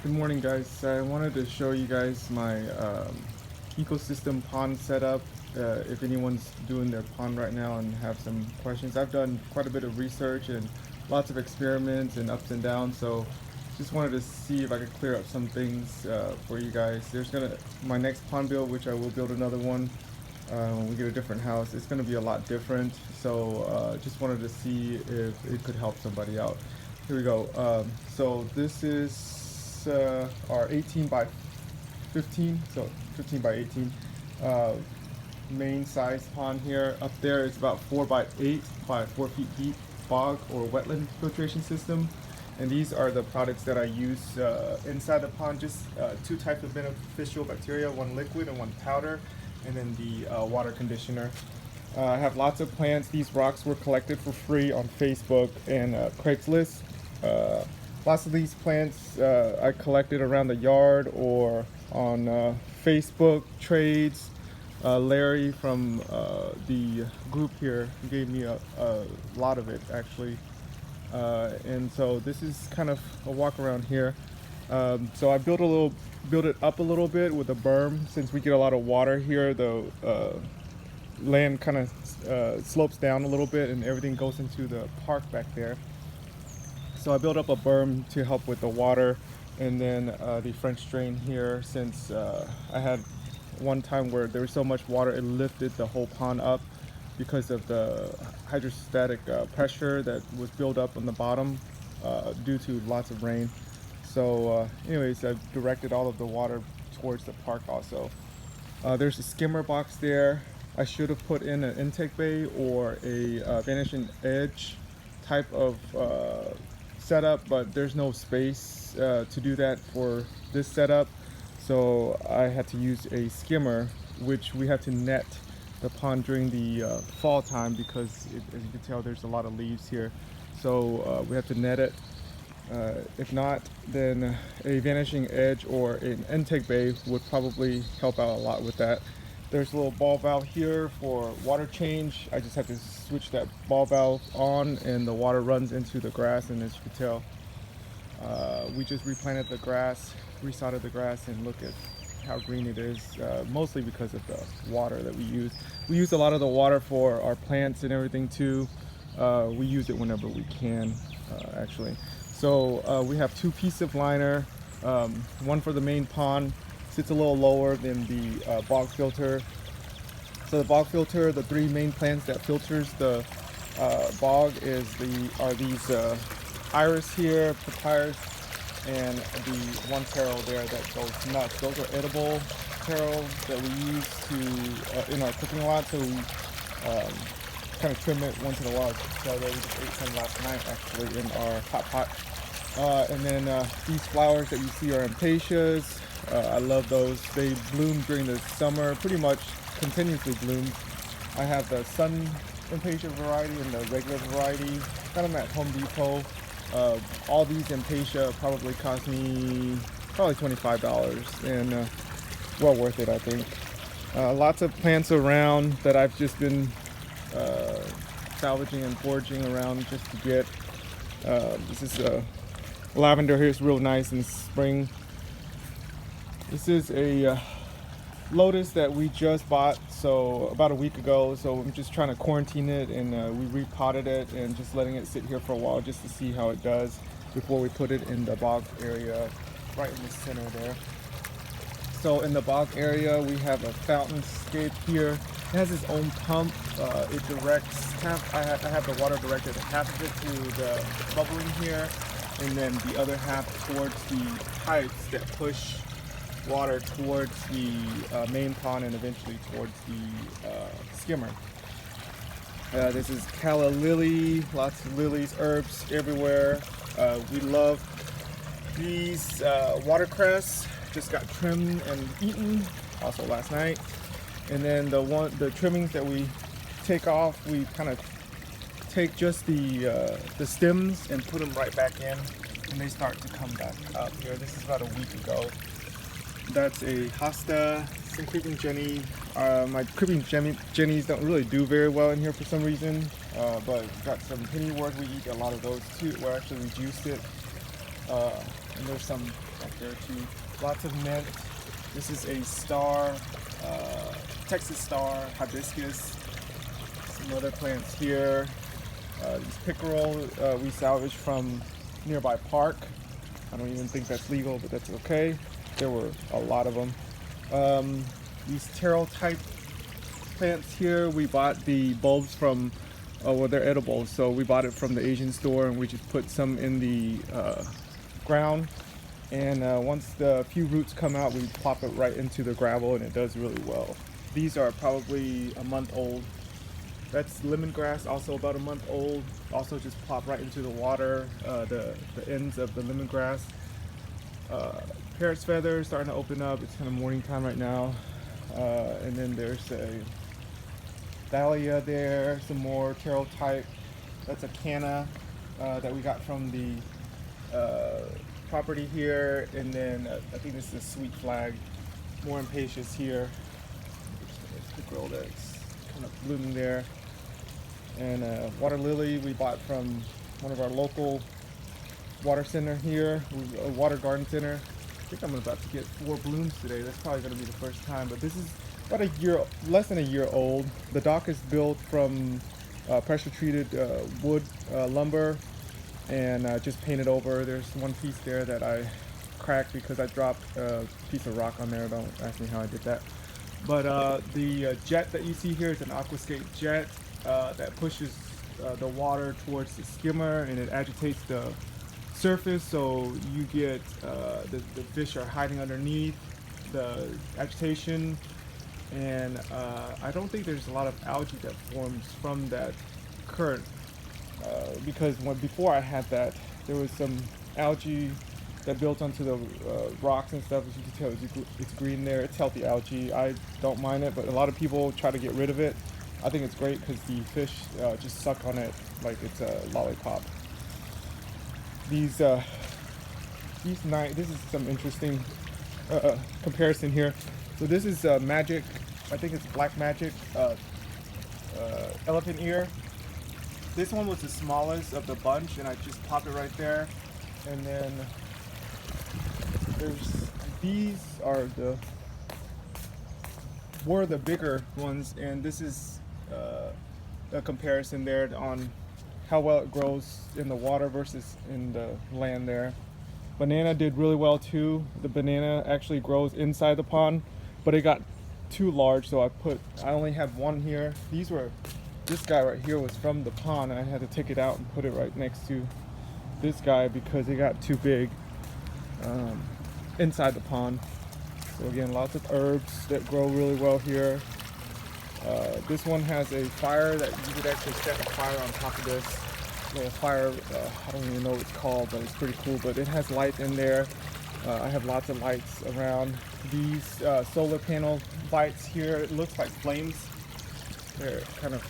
Good morning, guys. I wanted to show you guys my ecosystem pond setup. If anyone's doing their pond right now and have some questions, I've done quite a bit of research and lots of experiments and ups and downs. So just wanted to see if I could clear up some things for you guys. There's gonna my next pond build, which I will build another one when we get a different house. It's gonna be a lot different. So just wanted to see if it could help somebody out. Here we go. So this is our 18 by 15, so 15 by 18 uh, main size pond here. Up there it's about 4 by 8 by 4 feet deep bog or wetland filtration system. And these are the products that I use inside the pond. Just two types of beneficial bacteria, one liquid and one powder, and then the water conditioner. I have lots of plants. These rocks were collected for free on Facebook and Craigslist. Lots of these plants I collected around the yard or on Facebook trades. Larry from the group here gave me a lot of it actually. And so this is kind of a walk around here. So I built it up a little bit with a berm. Since we get a lot of water here, the land kind of slopes down a little bit and everything goes into the park back there. So I built up a berm to help with the water, and then the French drain here, since I had one time where there was so much water it lifted the whole pond up because of the hydrostatic pressure that was built up on the bottom due to lots of rain. So anyways, I've directed all of the water towards the park also. There's a skimmer box there. I should have put in an intake bay or a vanishing edge type of setup, but there's no space to do that for this setup. So I had to use a skimmer, which we have to net the pond during the fall time because as you can tell, there's a lot of leaves here. So we have to net it. If not, then a vanishing edge or an intake bay would probably help out a lot with that. There's a little ball valve here for water change. I just have to switch that ball valve on and the water runs into the grass, and as you can tell, we just replanted the grass, resodded the grass, and look at how green it is, mostly because of the water that we use. We use a lot of the water for our plants and everything too. We use it whenever we can, actually. So we have two pieces of liner, one for the main pond, sits a little lower than the bog filter. So the bog filter, the three main plants that filters the bog are these iris here, papyrus, and the one taro there that goes nuts. Those are edible taro that we use to in our cooking lot. So we kind of trim it once in a while. So we just ate some last night actually in our hot pot. And then these flowers that you see are ampasias. I love those. They bloom during the summer, pretty much continuously bloom. I have the sun amphasia variety and the regular variety. Got them at Home Depot. All these amphasia probably cost me probably $25, and well worth it, I think. Lots of plants around that I've just been salvaging and foraging around just to get. This is lavender here. It's real nice in spring. This is a lotus that we just bought so about a week ago. So I'm just trying to quarantine it, and we repotted it and just letting it sit here for a while just to see how it does before we put it in the bog area right in the center there. So in the bog area we have a fountain scape here. It has its own pump. It directs I have the water directed half of it to the bubbling here, and then the other half towards the pipes that push water towards the main pond and eventually towards the skimmer. This is calla lily, lots of lilies, herbs everywhere. We love these watercress. Just got trimmed and eaten also last night. And then the trimmings that we take off, we kind of take just the stems and put them right back in, and they start to come back up here. This is about a week ago. That's a hosta, some creeping jenny. My creeping jennies don't really do very well in here for some reason, but got some pennywort. We eat a lot of those too. We actually reduced it And there's some back there too. Lots of mint. This is a star, Texas star hibiscus. Some other plants here. These pickerel we salvaged from nearby park. I don't even think that's legal, but that's okay. There were a lot of them. These taro type plants here, we bought the bulbs from, well, they're edible, so we bought it from the Asian store, and we just put some in the ground. And once the few roots come out, we plop it right into the gravel, and it does really well. These are probably a month old. That's lemongrass, also about a month old. Also just plop right into the water, the ends of the lemongrass. Parrot's feather starting to open up. It's kind of morning time right now. And then there's a dahlia there, some more taro type. That's a canna that we got from the property here. And then I think this is a sweet flag, more impatiens here. There's a pickerel that's kind of blooming there. And water lily we bought from one of our local water center here, a water garden center. I think I'm about to get 4 blooms today. That's probably going to be the first time, but this is about a year, less than a year old. The dock is built from pressure treated wood lumber, and just painted over. There's one piece there that I cracked because I dropped a piece of rock on there. Don't ask me how I did that. But the jet that you see here is an Aquascape jet that pushes the water towards the skimmer, and it agitates the surface, so you get the fish are hiding underneath the agitation. And I don't think there's a lot of algae that forms from that current, because before I had that, there was some algae that built onto the rocks and stuff. As you can tell, it's green there. It's healthy algae. I don't mind it, but a lot of people try to get rid of it. I think it's great because the fish just suck on it like it's a lollipop. This is some interesting comparison here. So this is magic. I think it's black magic elephant ear. This one was the smallest of the bunch, and I just popped it right there. And then these are were the bigger ones, and this is a comparison there on how well it grows in the water versus in the land there. Banana did really well too. The banana actually grows inside the pond, but it got too large, so I only have one here. This guy right here was from the pond, and I had to take it out and put it right next to this guy because it got too big inside the pond. So again, lots of herbs that grow really well here. This one has a fire that you could actually set a fire on top of this little fire. I don't even know what it's called, but it's pretty cool. But it has light in there. I have lots of lights around. These solar panel lights here, it looks like flames. They're kind of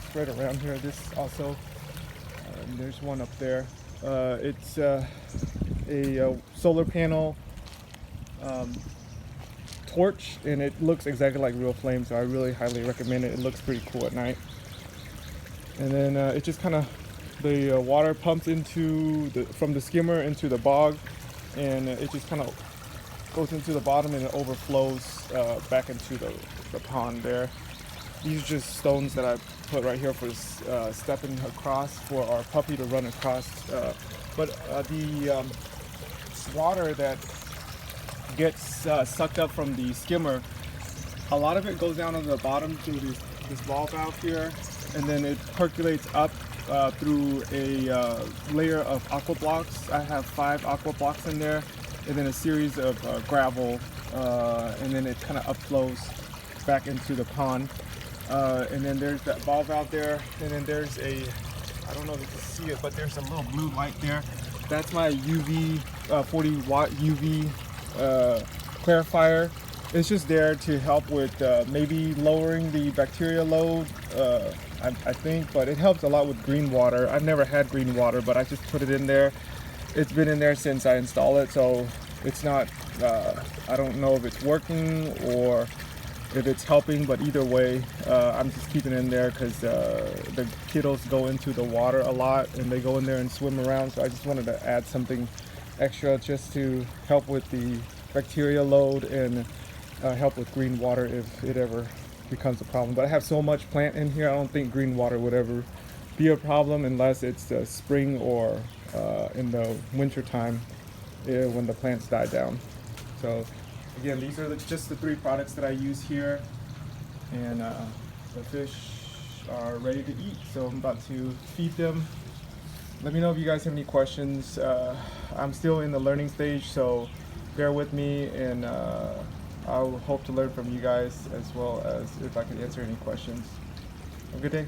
spread around here. This also, and there's one up there. It's a solar panel torch, and it looks exactly like real flame, so I really highly recommend it. It looks pretty cool at night. And then it just kind of, the water pumps from the skimmer into the bog, and it just kind of goes into the bottom, and it overflows back into the pond there. These are just stones that I put right here for stepping across for our puppy to run across. But the water that gets sucked up from the skimmer, a lot of it goes down on the bottom through this ball valve here, and then it percolates up through a layer of aqua blocks. I have 5 aqua blocks in there, and then a series of gravel, and then it kind of upflows back into the pond. And then there's that ball valve there, and then there's I don't know if you can see it, but there's a little blue light there. That's my UV 40 watt UV clarifier. It's just there to help with maybe lowering the bacteria load, I think, but it helps a lot with green water. I've never had green water, but I just put it in there. It's been in there since I installed it, so it's not, I don't know if it's working or if it's helping, but either way, I'm just keeping it in there because the kiddos go into the water a lot, and they go in there and swim around, so I just wanted to add something extra just to help with the bacteria load and help with green water if it ever becomes a problem. But I have so much plant in here, I don't think green water would ever be a problem unless it's the spring or in the winter time when the plants die down. So again, these are just the 3 products that I use here, and the fish are ready to eat, so I'm about to feed them. Let me know if you guys have any questions. I'm still in the learning stage, so bear with me, and I'll hope to learn from you guys as well as if I can answer any questions. Have a good day.